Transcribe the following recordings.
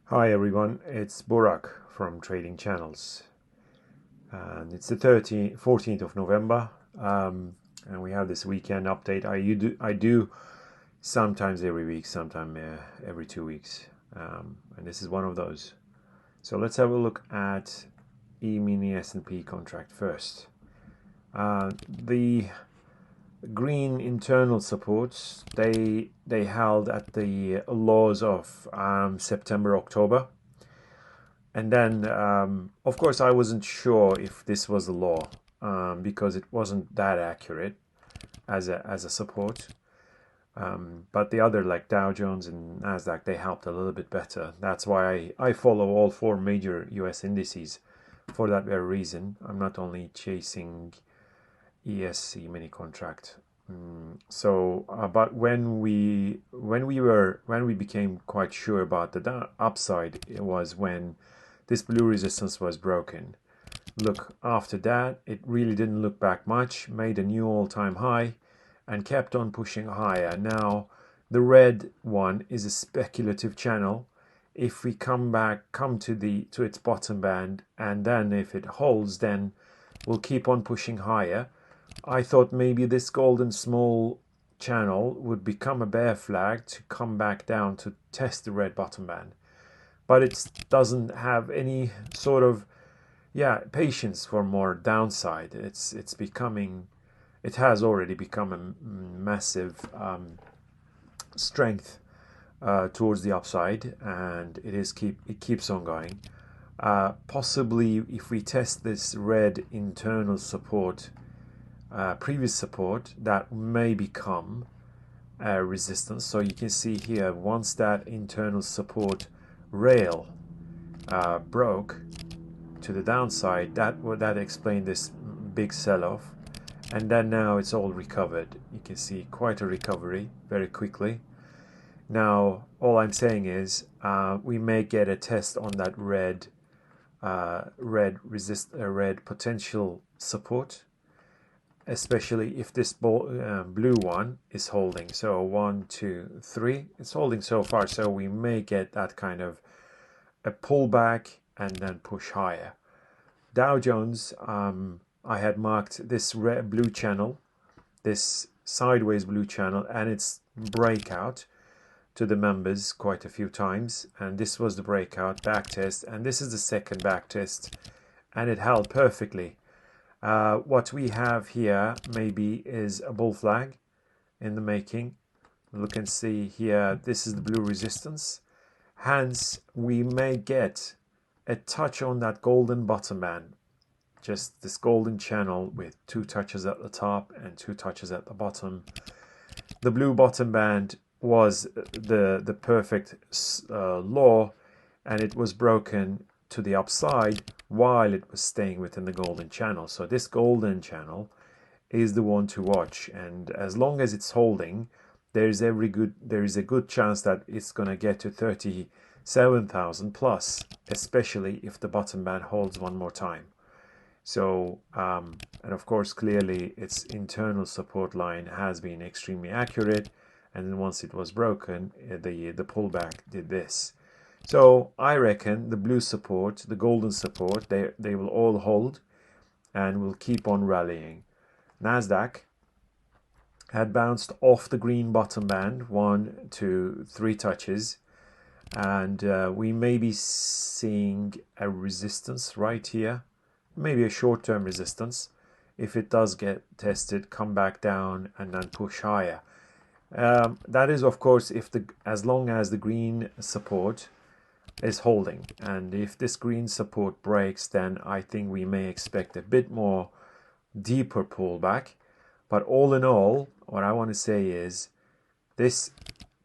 Hi everyone, it's Burak from Trading Channels, and it's the 14th of November, and we have this weekend update. I do sometimes every week, sometimes every 2 weeks, and this is one of those. So let's have a look at E-mini S&P contract first. The green internal supports they held at the lows of September, October. And then, of course, I wasn't sure if this was the law because it wasn't that accurate as a support. But the other, like Dow Jones and Nasdaq, they helped a little bit better. That's why I follow all four major US indices for that very reason. I'm not only chasing ESC mini contract. But when we became quite sure about the upside, it was when this blue resistance was broken. Look, after that, it really didn't look back much, made a new all-time high, and kept on pushing higher. Now, the red one is a speculative channel. If we come to its bottom band, and then if it holds, then we'll keep on pushing higher. I thought maybe this golden small channel would become a bear flag to come back down to test the red bottom band. But it doesn't have any sort of patience for more downside. It has already become a massive strength towards the upside, and it keeps on going. Possibly, if we test this red internal support, previous support, that may become a resistance. So you can see here, once that internal support rail broke to the downside, that explained this big sell-off, and then now it's all recovered. You can see quite a recovery very quickly. Now all I'm saying is we may get a test on that red potential support, especially if this blue one is holding. So 1, 2, 3, it's holding so far, so we may get that kind of a pullback and then push higher. Dow Jones, I had marked this blue channel, this sideways blue channel, and its breakout to the members quite a few times, and this was the breakout back test, and this is the second back test, and it held perfectly. What we have here maybe is a bull flag in the making. Look and see here, this is the blue resistance. Hence, we may get a touch on that golden bottom band. Just this golden channel with 2 touches at the top and 2 touches at the bottom. The blue bottom band was the perfect law, and it was broken to the upside while it was staying within the golden channel. So this golden channel is the one to watch, and as long as it's holding, there is a good chance that it's going to get to 37,000 plus, especially if the bottom band holds one more time. So and of course, clearly its internal support line has been extremely accurate, and then once it was broken, the pullback did this. So I reckon the blue support, the golden support, they will all hold and will keep on rallying. Nasdaq had bounced off the green bottom band 1, 2, 3 touches, and we may be seeing a resistance right here, maybe a short-term resistance. If it does get tested, come back down and then push higher. That is, of course, as long as the green support is holding, and if this green support breaks, then I think we may expect a bit more deeper pullback. But all in all, what I want to say is this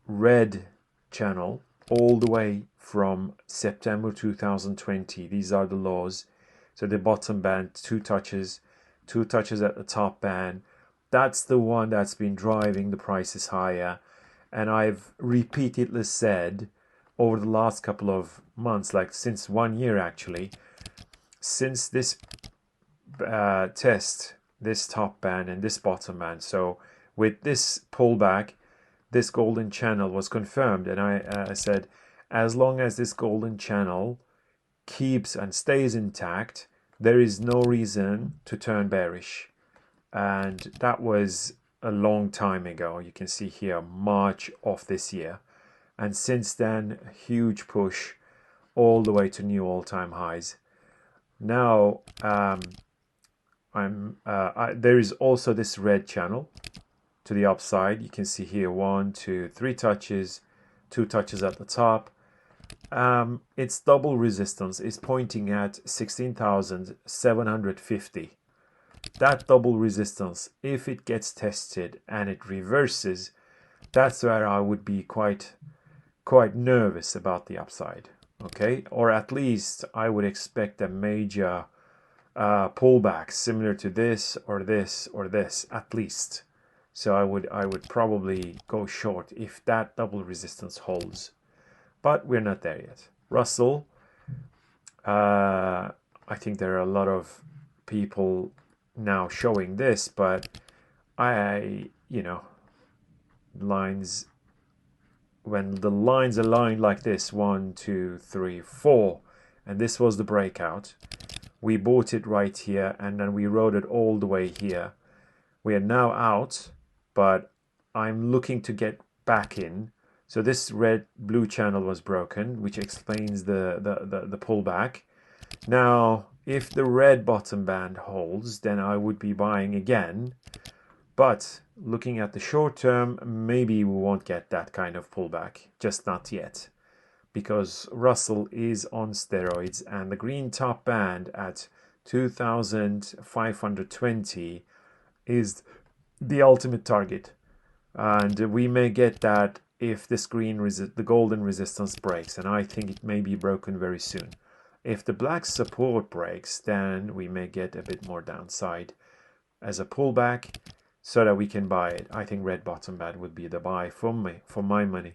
red channel all the way from September 2020, these are the lows. So the bottom band, 2 touches at the top band, that's the one that's been driving the prices higher. And I've repeatedly said over the last couple of months, like since 1 year actually, since this test, this top band and this bottom band. So with this pullback, this golden channel was confirmed, and I said as long as this golden channel keeps and stays intact, there is no reason to turn bearish. And that was a long time ago. You can see here March of this year, and since then huge push all the way to new all-time highs. Now there is also this red channel to the upside. You can see here 1, 2, 3 touches, 2 touches at the top. Its double resistance is pointing at 16,750. That double resistance, if it gets tested and it reverses, that's where I would be quite nervous about the upside. Okay, or at least I would expect a major pullback similar to this or this or this at least. So I would probably go short if that double resistance holds. But we're not there yet. Russell, I think there are a lot of people now showing this, but lines, when the lines align like this, 1, 2, 3, 4, and this was the breakout, we bought it right here and then we rode it all the way here. We are now out, but I'm looking to get back in. So this red blue channel was broken, which explains the pullback. Now, if the red bottom band holds, then I would be buying again. But looking at the short term, maybe we won't get that kind of pullback, just not yet. Because Russell is on steroids, and the green top band at 2,520 is the ultimate target. And we may get that if this the golden resistance breaks, and I think it may be broken very soon. If the black support breaks, then we may get a bit more downside as a pullback so that we can buy it. I think red bottom band would be the buy for my money.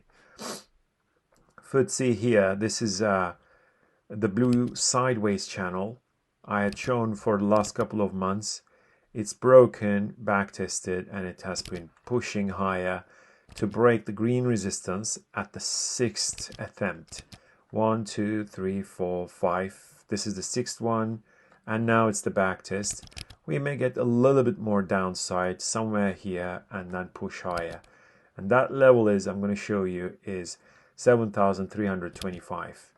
FTSE here, this is the blue sideways channel I had shown for the last couple of months. It's broken, back tested, and it has been pushing higher to break the green resistance at the 6th attempt. 1, 2, 3, 4, 5. This is the 6th one, and now it's the back test. We may get a little bit more downside somewhere here and then push higher. And that level is, I'm going to show you, is 7,325.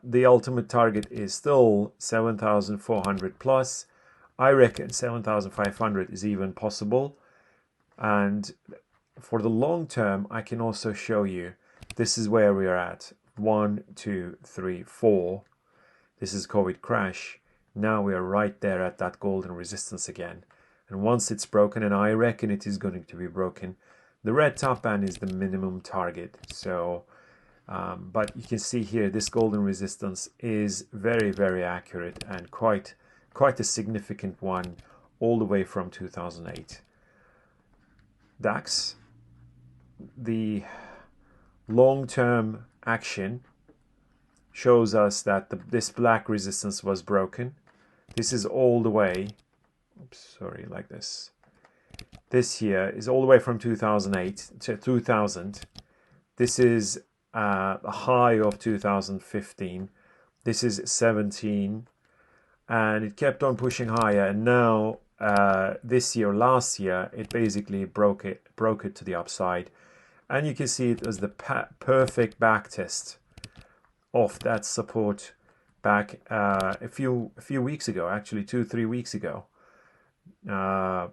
The ultimate target is still 7,400 plus. I reckon 7,500 is even possible. And for the long term, I can also show you, this is where we are at. 1, 2, 3, 4. This is COVID crash. Now we are right there at that golden resistance again. And once it's broken, and I reckon it is going to be broken, the red top band is the minimum target. So, but you can see here, this golden resistance is very, very accurate and quite a significant one all the way from 2008. DAX, the long-term action shows us that this black resistance was broken. This is all the way, like this. This here is all the way from 2008 to 2000. This is a high of 2015. This is 17, and it kept on pushing higher. And now this year, last year, it basically broke it to the upside. And you can see it as the perfect back test of that support back a few weeks ago, actually 2-3 weeks ago. At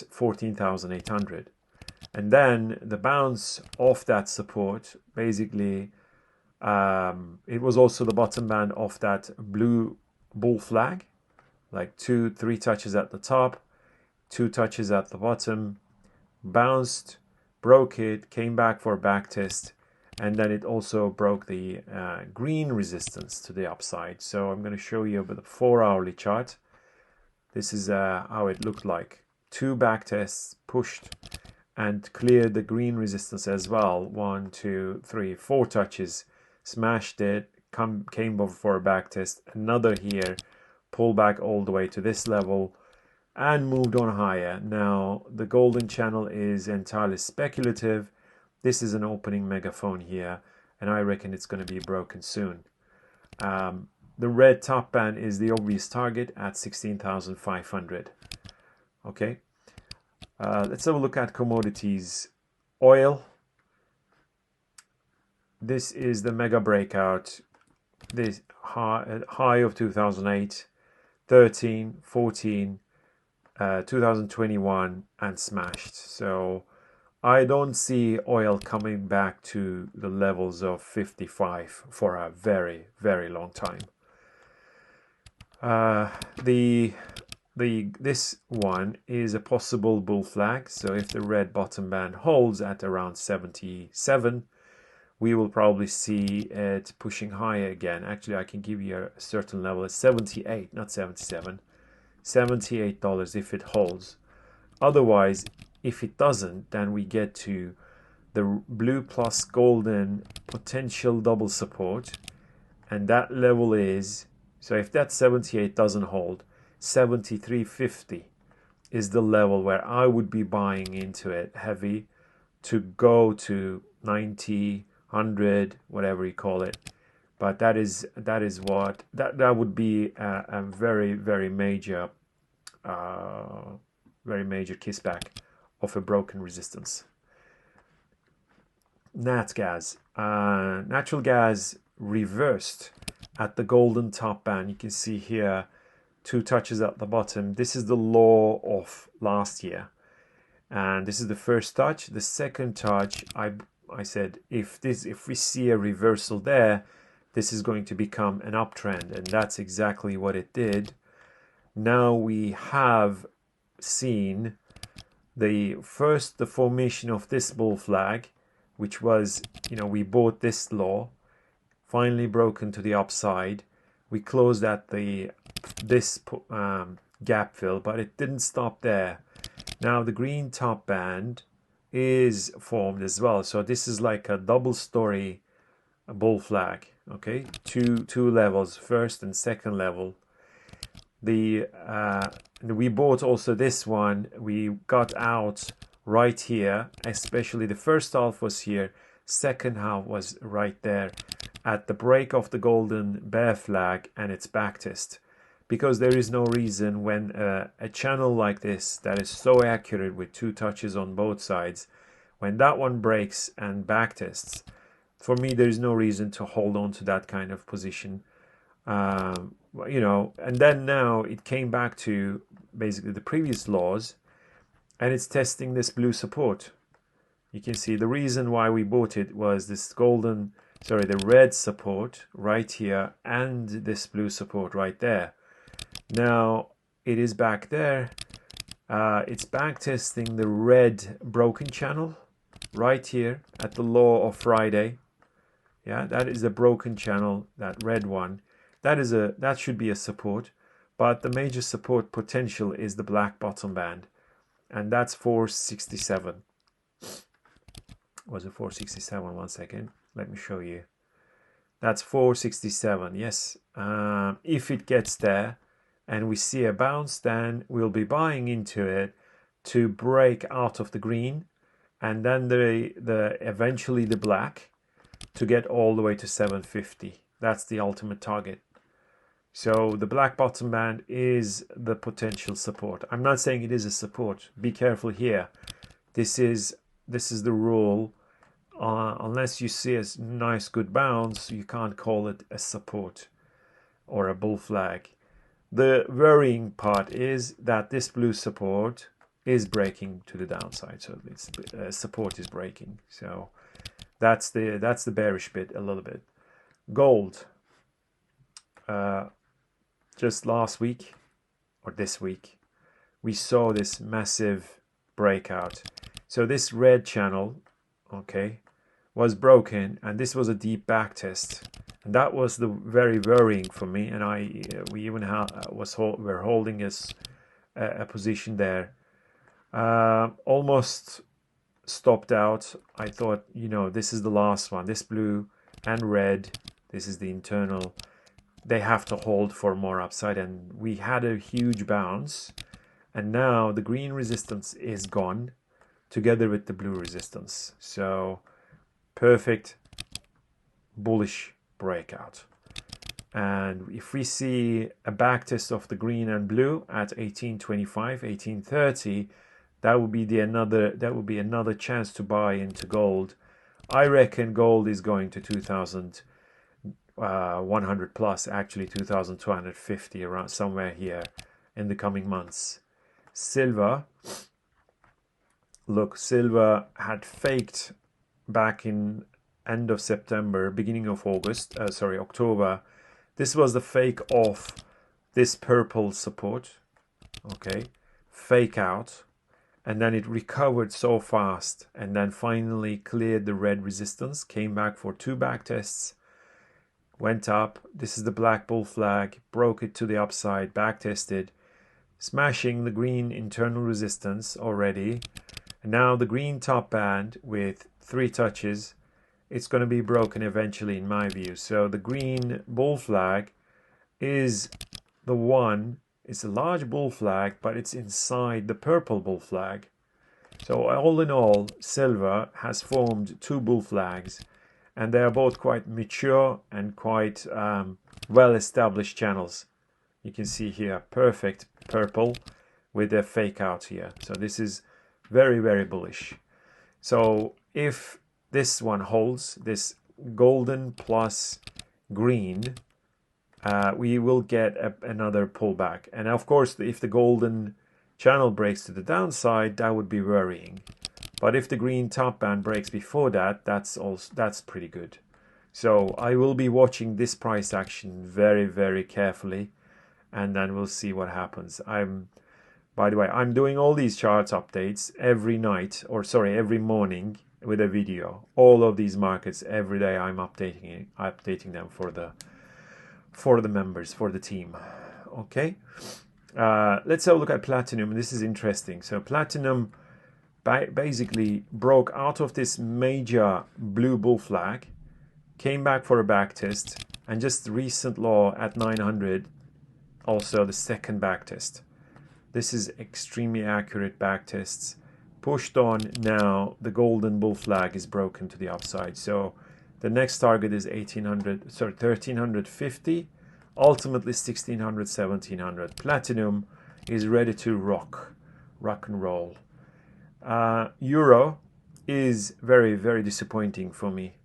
14,800. And then the bounce off that support, basically, it was also the bottom band of that blue bull flag, like 2-3 touches at the top, 2 touches at the bottom, bounced, broke it, came back for a back test, and then it also broke the green resistance to the upside. So I'm going to show you the 4-hourly chart. This is how it looked like. 2 back tests pushed and cleared the green resistance as well. 1, 2, 3, 4 touches, smashed it, came over for a back test, another here, pull back all the way to this level, and moved on higher. Now the golden channel is entirely speculative. This is an opening megaphone here. and I reckon it's going to be broken soon. The red top band is the obvious target at 16,500. Okay, let's have a look at commodities oil. This is the mega breakout, this high of 2008, 13, 14, 2021, and smashed. So I don't see oil coming back to the levels of 55 for a very, very long time. This one is a possible bull flag. So if the red bottom band holds at around 77, we will probably see it pushing higher again. Actually, I can give you a certain level at 78, not 77. $78 if it holds. Otherwise, if it doesn't, then we get to the blue plus golden potential double support, and that level is, so if that 78 doesn't hold, 73.50 is the level where I would be buying into it heavy to go to 90, 100, whatever you call it. But that would be a very, very major kickback of a broken resistance. Natgas, natural gas reversed at the golden top band. You can see here 2 touches at the bottom. This is the low of last year, and this is the first touch. The second touch, I said if we see a reversal there, this is going to become an uptrend, and that's exactly what it did. Now we have seen the formation of this bull flag, which was, we bought this low, finally broken to the upside. We closed at this gap fill, but it didn't stop there. Now the green top band is formed as well, so this is like a double story bull flag. Okay, two levels, first and second level. We bought also this one. We got out right here, especially the first half was here, second half was right there at the break of the golden bear flag and its backtest, because there is no reason when a channel like this that is so accurate with 2 touches on both sides, when that one breaks and backtests, for me there is no reason to hold on to that kind of position. And then now it came back to basically the previous lows, and it's testing this blue support. You can see the reason why we bought it was this the red support right here and this blue support right there. Now it is back there. It's back testing the red broken channel right here at the low of Friday. Yeah, that is a broken channel, that red one. That should be a support, but the major support potential is the black bottom band, and that's 467. Was it 467? 1 second, let me show you. That's 467. Yes. If it gets there and we see a bounce, then we'll be buying into it to break out of the green, and then eventually the black, to get all the way to 750. That's the ultimate target. So the black bottom band is the potential support. I'm not saying it is a support. Be careful here. This is the rule. Unless you see a nice good bounce, you can't call it a support or a bull flag. The worrying part is that this blue support is breaking to the downside. So this support is breaking. So that's the bearish bit a little bit. Gold. Just last week or this week, we saw this massive breakout. So this red channel, okay, was broken, and this was a deep back test, and that was the very worrying for me. And we even we're holding a position there. Almost stopped out. I thought, this is the last one. This blue and red, this is the internal. They have to hold for more upside, and we had a huge bounce, and now the green resistance is gone together with the blue resistance. So perfect bullish breakout. And if we see a backtest of the green and blue at 1825, 1830, that would be another chance to buy into gold. I reckon gold is going to 2,100 plus, actually 2,250, around somewhere here in the coming months. Silver, look, silver had faked back in end of September, beginning of October. This was the fake of this purple support, okay, fake out, and then it recovered so fast and then finally cleared the red resistance, came back for 2 back tests, went up. This is the black bull flag, broke it to the upside, back tested, smashing the green internal resistance already. And now the green top band with 3 touches, it's going to be broken eventually in my view. So the green bull flag is the one, it's a large bull flag, but it's inside the purple bull flag. So all in all, silver has formed 2 bull flags, and they are both quite mature and quite well-established channels. You can see here, perfect purple with a fake out here. So this is very, very bullish. So if this one holds, this golden plus green, we will get another pullback. And of course, if the golden channel breaks to the downside, that would be worrying. But if the green top band breaks before that, that's pretty good. So I will be watching this price action very, very carefully, and then we'll see what happens. By the way, I'm doing all these charts updates every night, or sorry, every morning with a video. All of these markets every day I'm updating them for the members, for the team. Okay, let's have a look at platinum. This is interesting. So platinum basically broke out of this major blue bull flag, came back for a back test, and just recent low at 900, also the second back test. This is extremely accurate back tests. Pushed on now, the golden bull flag is broken to the upside. So the next target is 1350, ultimately 1600, 1700. Platinum is ready to rock and roll. Euro is very, very disappointing for me.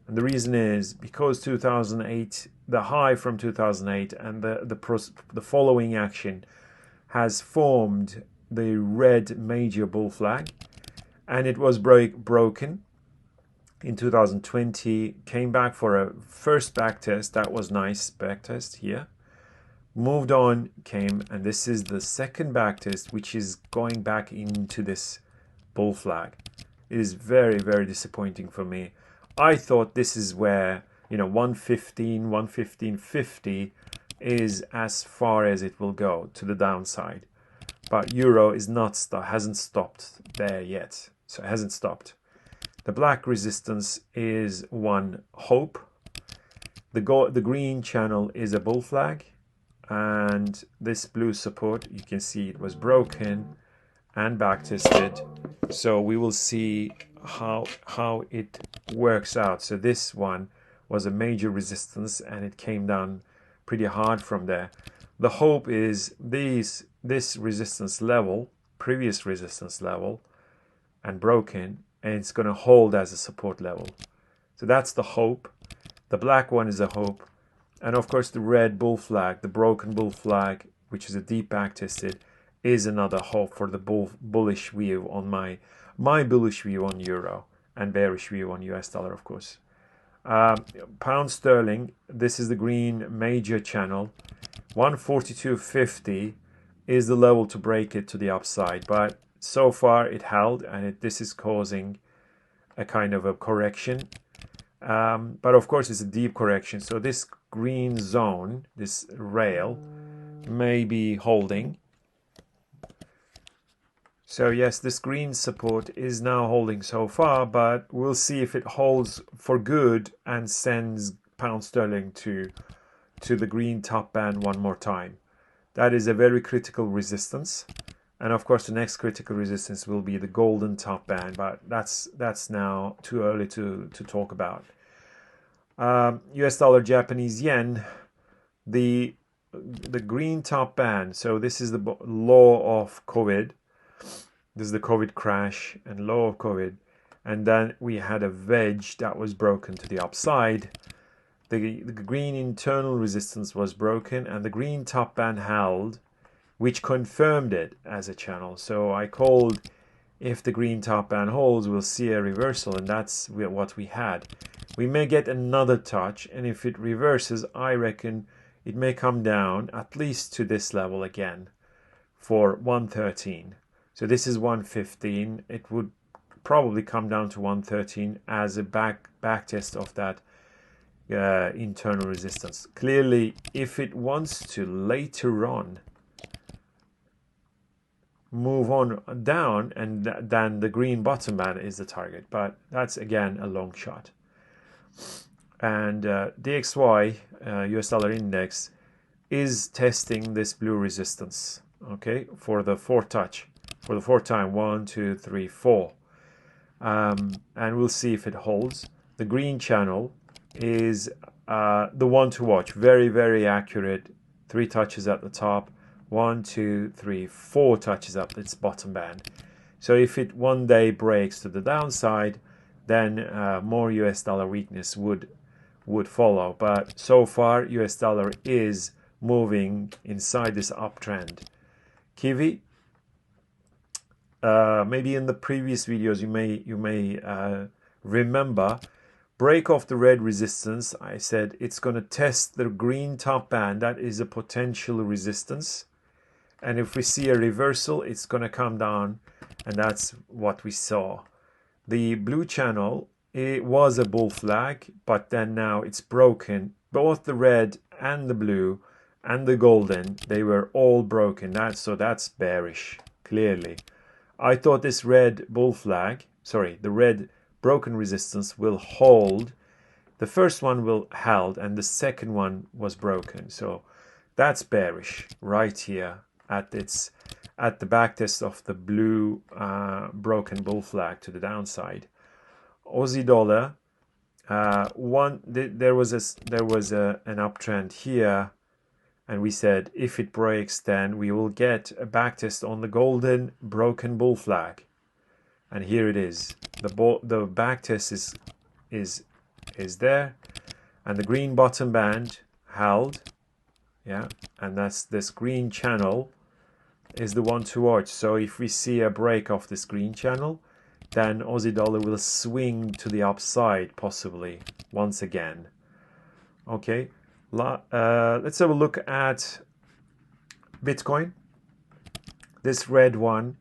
And the reason is because 2008, the high from 2008 and the following action has formed the red major bull flag, and it was broken in 2020, came back for a first back test. That was nice back test here, moved on, came, and this is the second back test, which is going back into this bull flag. It is very, very disappointing for me. I thought this is where, 115, 115.50 is as far as it will go to the downside. But Euro is hasn't stopped there yet. So it hasn't stopped. The black resistance is one hope. The green channel is a bull flag. And this blue support, you can see it was broken and back tested. So we will see how it works out. So this one was a major resistance and it came down pretty hard from there. The hope is this resistance level, previous resistance level, and broken, and it's going to hold as a support level. So that's the hope. The black one is a hope. And of course the red bull flag, the broken bull flag, which is a deep back tested, is another hope for the bullish view on my bullish view on Euro and bearish view on US dollar, of course. Pound sterling, this is the green major channel. 142.50 is the level to break it to the upside, but so far it held, and this is causing a kind of a correction. But of course it's a deep correction, so this green zone, this rail, may be holding. So yes, this green support is now holding so far, but we'll see if it holds for good and sends pound sterling to the green top band one more time. That is a very critical resistance. And of course the next critical resistance will be the golden top band, but that's now too early to talk about. US dollar, Japanese yen, the green top band. So this is the law of COVID. This is the COVID crash and law of COVID. And then we had a wedge that was broken to the upside. The green internal resistance was broken and the green top band held, which confirmed it as a channel. So I called, if the green top band holds, we'll see a reversal, and that's what we had. We may get another touch, and if it reverses, I reckon it may come down at least to this level again for 113. So this is 115. It would probably come down to 113 as a back test of that internal resistance. Clearly, if it wants to later on move on down, and then the green bottom band is the target, but that's again a long shot. And DXY, US dollar index, is testing this blue resistance, okay, for the fourth touch, for the fourth time, 1, 2, 3, 4. And we'll see if it holds. The green channel is the one to watch. Very, very accurate. 3 touches at the top. 1, 2, 3, 4 touches up its bottom band. So if it one day breaks to the downside, then more US dollar weakness would follow. But so far, US dollar is moving inside this uptrend. Kiwi, maybe in the previous videos you may remember, break off the red resistance. I said it's going to test the green top band. That is a potential resistance. And if we see a reversal, it's going to come down, and that's what we saw. The blue channel, it was a bull flag, but then now it's broken. Both the red and the blue and the golden, they were all broken. So that's bearish, clearly. I thought this red bull flag, sorry, the red broken resistance will hold. The first one will held, and the second one was broken. So that's bearish right here at the backtest of the blue broken bull flag to the downside. Aussie dollar, there was an uptrend here, and we said if it breaks, then we will get a backtest on the golden broken bull flag, and here it is. The backtest is there, and the green bottom band held, yeah, and that's this green channel is the one to watch. So if we see a break of this green channel, then Aussie dollar will swing to the upside possibly once again. Okay, let's have a look at Bitcoin. This red one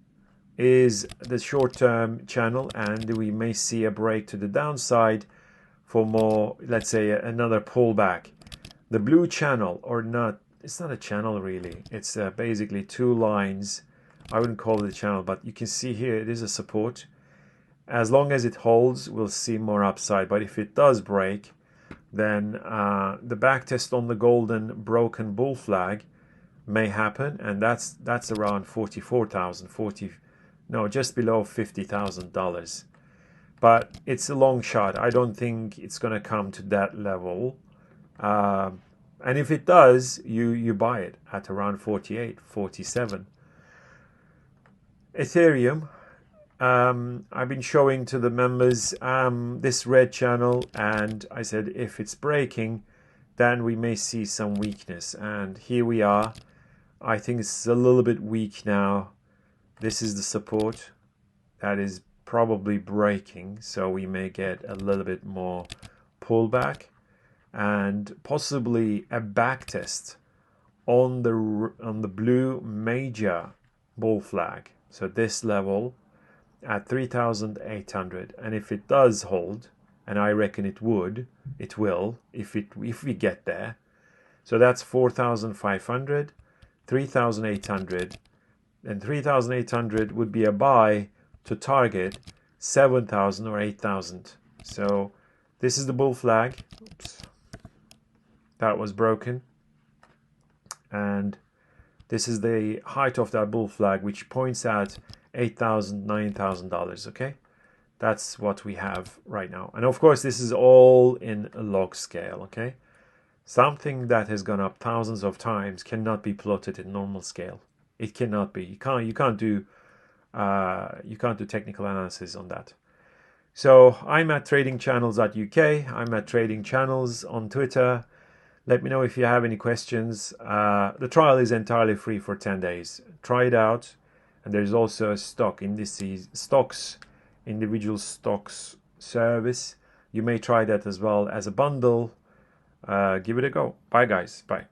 is the short-term channel, and we may see a break to the downside for more, let's say, another pullback. The blue channel, or not, it's not a channel really, it's basically 2 lines. I wouldn't call it a channel, but you can see here it is a support. As long as it holds, we'll see more upside, but if it does break, then the backtest on the golden broken bull flag may happen, and that's around 44,000, just below $50,000. But it's a long shot. I don't think it's going to come to that level. And if it does, you buy it at around 48, 47. Ethereum, I've been showing to the members this red channel, and I said if it's breaking, then we may see some weakness. And here we are. I think it's a little bit weak now. This is the support that is probably breaking, so we may get a little bit more pullback and possibly a backtest on the blue major bull flag. So this level at 3,800, and if it does hold, and I reckon it will if we get there. So that's 4,500, 3,800, and 3,800 would be a buy to target 7,000 or 8,000. So this is the bull flag. Oops. That was broken, and this is the height of that bull flag, which points at $8,000, $9,000. Okay, That's what we have right now. And of course, this is all in a log scale, okay? Something that has gone up thousands of times cannot be plotted in normal scale. It cannot be. You can't do technical analysis on that. So I'm at tradingchannels.uk. I'm at Trading Channels on Twitter. Let me know if you have any questions. The trial is entirely free for 10 days. Try it out. And there's also a individual stocks service. You may try that as well as a bundle. Give it a go. Bye guys. Bye.